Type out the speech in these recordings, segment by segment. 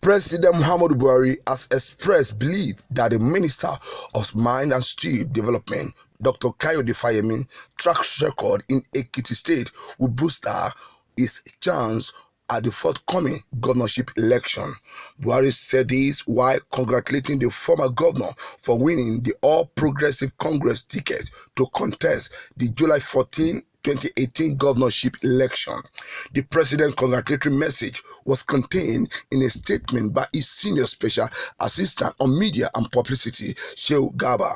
President Muhammadu Buhari has expressed belief that the Minister of Mine and Steel Development, Dr. Kayode Fayemi's track record in Ekiti State will boost his chance at the forthcoming governorship election. Buhari said this while congratulating the former governor for winning the All Progressive Congress ticket to contest the July 14, 2018 governorship election. The president's congratulatory message was contained in a statement by his senior special assistant on media and publicity, Shehu Garba.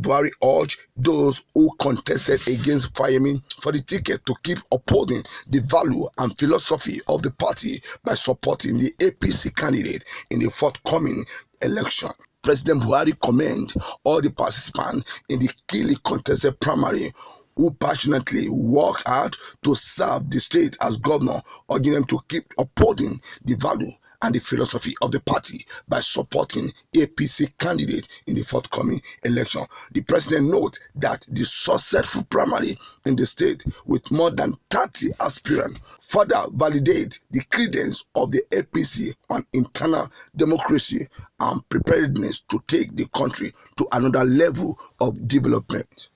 Buhari urged those who contested against Fayemi for the ticket to keep upholding the value and philosophy of the party by supporting the APC candidate in the forthcoming election. President Buhari commended all the participants in the keenly contested primary who passionately work hard to serve the state as governor, urging them to keep upholding the value and the philosophy of the party by supporting APC candidate in the forthcoming election. The president noted that the successful primary in the state with more than 30 aspirants further validate the credence of the APC on internal democracy and preparedness to take the country to another level of development.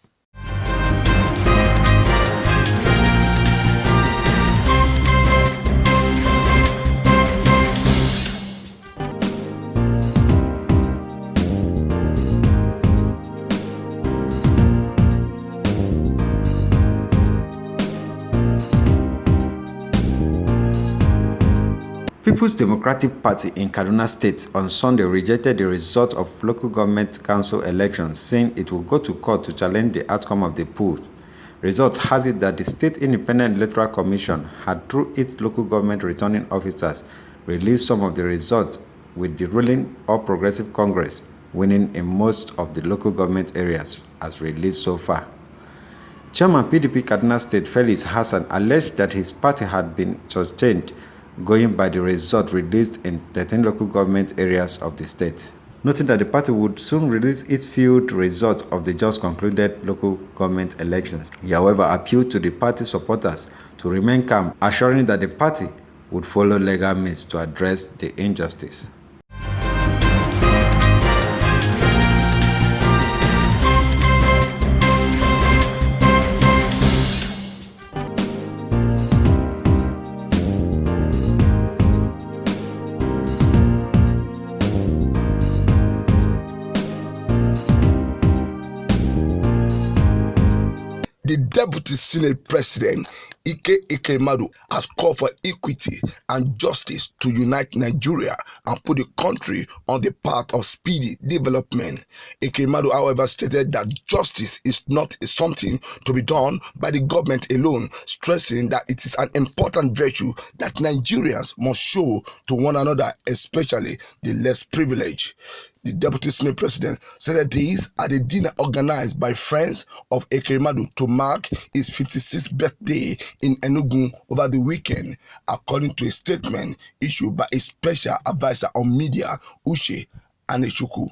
People's Democratic Party in Kaduna State on Sunday rejected the result of local government council elections, saying it will go to court to challenge the outcome of the poll. Result has it that the State Independent Electoral Commission had, through its local government returning officers, released some of the results, with the ruling All Progressive Congress winning in most of the local government areas as released so far. Chairman PDP Kaduna State Felix Hassan alleged that his party had been sustained going by the result released in 13 local government areas of the state, noting that the party would soon release its field result of the just concluded local government elections. He, however, appealed to the party supporters to remain calm, assuring that the party would follow legal means to address the injustice. The Deputy Senate President, Ike Ekemadu, has called for equity and justice to unite Nigeria and put the country on the path of speedy development. Ekemadu, however, stated that justice is not something to be done by the government alone, stressing that it is an important virtue that Nigerians must show to one another, especially the less privileged. The Deputy Senate President said this at a dinner organized by friends of Ekemadu to mark his 56th birthday in Enugu over the weekend, according to a statement issued by a special advisor on media, Uche Anechukwu.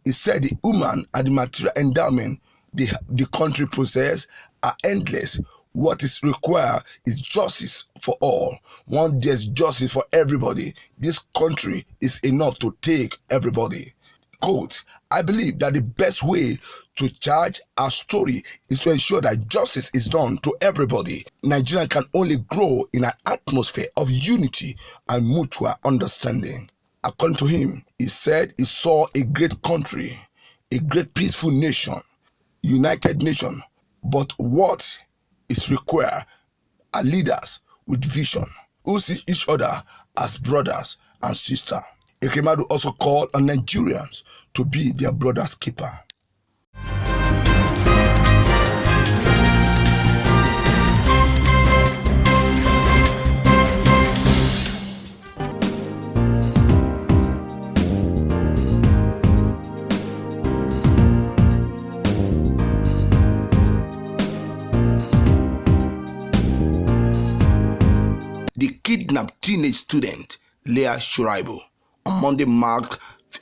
He said the human and the material endowment the country possesses are endless. What is required is justice for all. Once there's justice for everybody, this country is enough to take everybody. Quote, I believe that the best way to charge our story is to ensure that justice is done to everybody. Nigeria can only grow in an atmosphere of unity and mutual understanding. According to him, he said he saw a great country, a great peaceful nation, united nation, but what is required are leaders with vision who see each other as brothers and sisters. Ekemadu also called on Nigerians to be their brother's keeper. The kidnapped teenage student, Leah Shuraibu, on Monday marked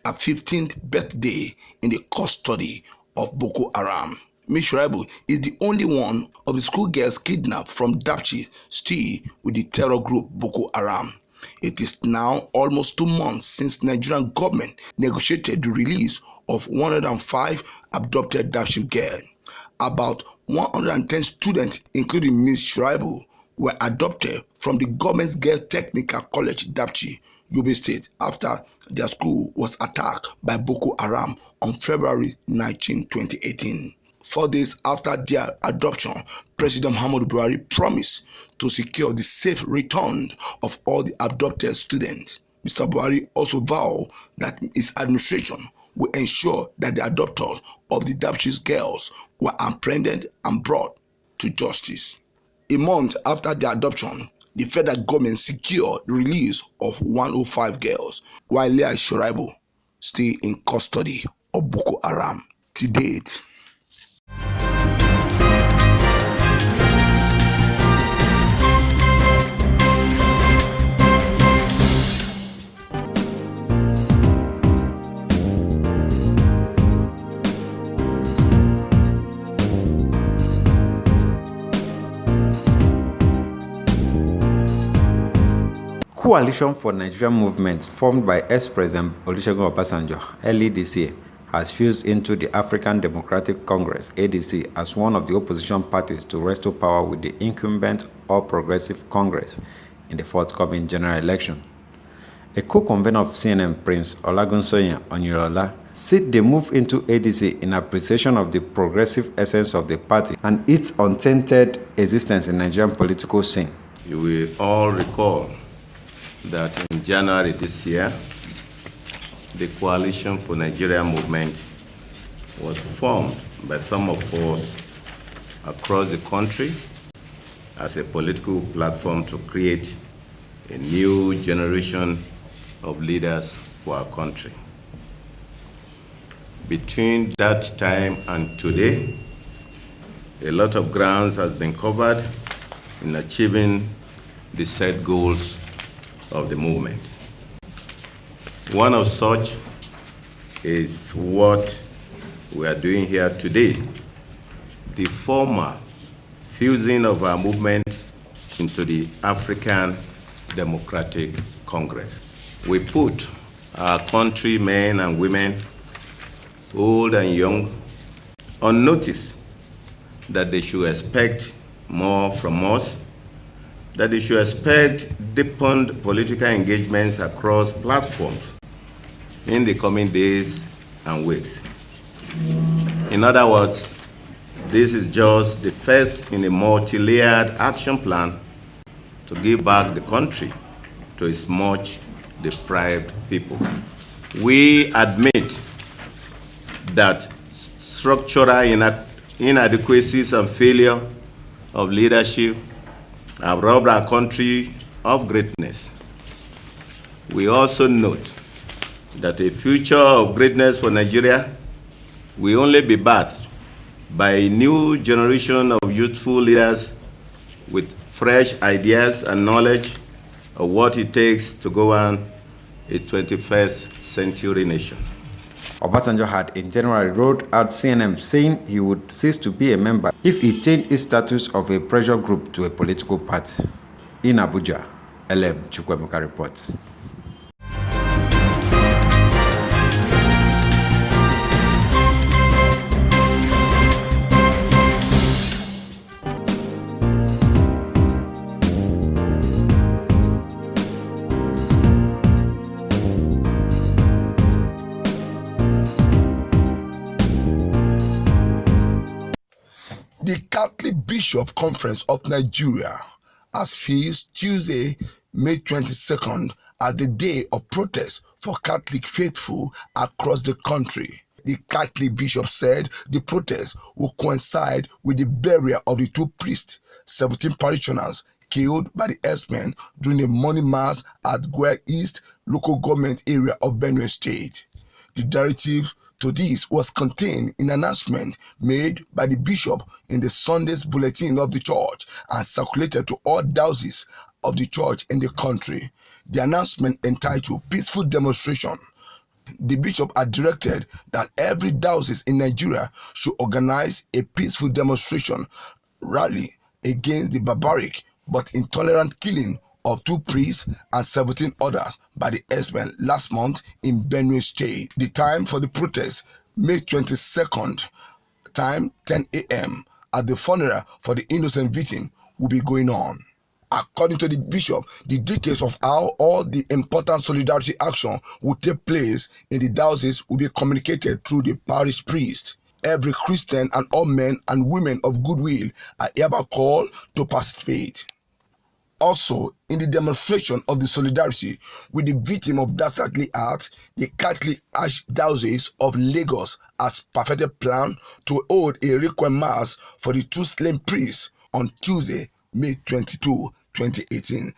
her 15th birthday in the custody of Boko Haram. Ms. Shuraibu is the only one of the schoolgirls kidnapped from Dapchi still with the terror group Boko Haram. It is now almost 2 months since Nigerian government negotiated the release of 105 abducted Dapchi girls. About 110 students, including Ms. Shuaibu, were adopted from the government's Girls Technical College, Dapchi, Yobe State, after their school was attacked by Boko Haram on February 19, 2018. 4 days after their adoption, President Muhammadu Buhari promised to secure the safe return of all the abducted students. Mr. Buhari also vowed that his administration will ensure that the adopters of the Dapchi girls were apprehended and brought to justice. A month after their adoption, the federal government secured the release of 105 girls, while Leah Shuaibu stay in custody of Boko Haram to date. Coalition for Nigerian Movement, formed by ex-President Olusegun Obasanjo early this year, has fused into the African Democratic Congress (ADC) as one of the opposition parties to wrestle power with the incumbent All Progressive Congress in the forthcoming general election. A co-convener of CNN, Prince Olagunsoye Onirola, said they move into ADC in appreciation of the progressive essence of the party and its untainted existence in Nigerian political scene. You will all recall that in January this year, the Coalition for Nigeria movement was formed by some of us across the country as a political platform to create a new generation of leaders for our country. Between that time and today, a lot of ground has been covered in achieving the set goals of the movement. One of such is what we are doing here today, the formal fusing of our movement into the African Democratic Congress. We put our countrymen and women, old and young, on notice that they should expect more from us, that they should expect deepened political engagements across platforms in the coming days and weeks. In other words, this is just the first in a multi-layered action plan to give back the country to its much deprived people. We admit that structural inadequacies and failure of leadership have robbed our country of greatness. We also note that a future of greatness for Nigeria will only be birthed by a new generation of youthful leaders with fresh ideas and knowledge of what it takes to govern a 21st century nation. Obasanjo had in January wrote out CNN saying he would cease to be a member if it changed its status of a pressure group to a political party. In Abuja, LM Chukwuemeka reports. The Catholic Bishop Conference of Nigeria has fixed Tuesday, May 22nd as the day of protest for Catholic faithful across the country. The Catholic bishop said the protest will coincide with the burial of the 2 priests, 17 parishioners killed by the herdsmen during a morning mass at Gwea East local government area of Benue State. The directive to this was contained in an announcement made by the bishop in the Sunday's bulletin of the church and circulated to all dioceses of the church in the country. The announcement entitled Peaceful Demonstration. The bishop had directed that every diocese in Nigeria should organize a peaceful demonstration rally against the barbaric but intolerant killing of 2 priests and 17 others by the herdsmen last month in Benue State. The time for the protest, May 22nd, time 10 a.m. at the funeral for the innocent victim will be going on. According to the bishop, the details of how all the important solidarity action will take place in the diocese will be communicated through the parish priest. Every Christian and all men and women of goodwill are hereby called to participate. Also, in the demonstration of the solidarity with the victim of dastardly act, the Catholic Archdiocese of Lagos has perfected plan to hold a requiem mass for the 2 slain priests on Tuesday, May 22, 2018.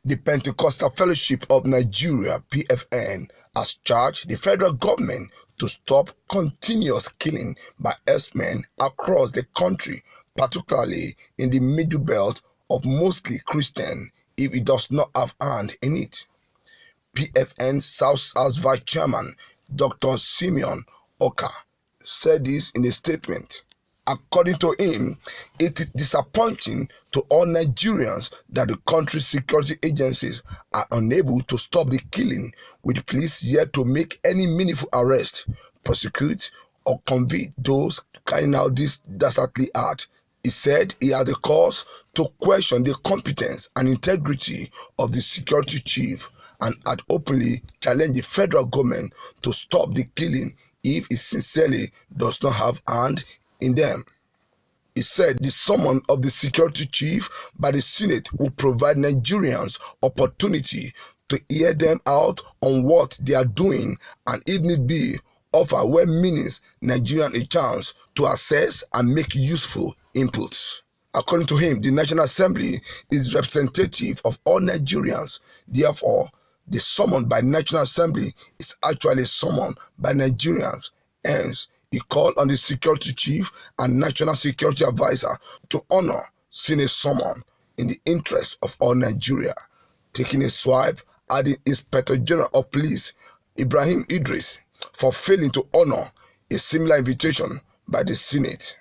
The Pentecostal Fellowship of Nigeria, PFN, has charged the federal government to stop continuous killing by herdsmen across the country, particularly in the middle belt of mostly Christian, if it does not have hand in it. PFN South House Vice Chairman Dr. Simeon Oka said this in a statement. According to him, it is disappointing to all Nigerians that the country's security agencies are unable to stop the killing, with police yet to make any meaningful arrest, prosecute, or convict those carrying out this dastardly act. He said he had the cause to question the competence and integrity of the security chief and had openly challenged the federal government to stop the killing if it sincerely does not have hand in them. He said the summon of the security chief by the Senate will provide Nigerians opportunity to hear them out on what they are doing and, if need be, offer well-meaning Nigerians a chance to assess and make useful inputs. According to him, the National Assembly is representative of all Nigerians. Therefore, the summon by National Assembly is actually summoned by Nigerians. Hence, he called on the security chief and national security advisor to honor Senate summon in the interest of all Nigeria. Taking a swipe at the Inspector General of Police, Ibrahim Idris, for failing to honor a similar invitation by the Senate.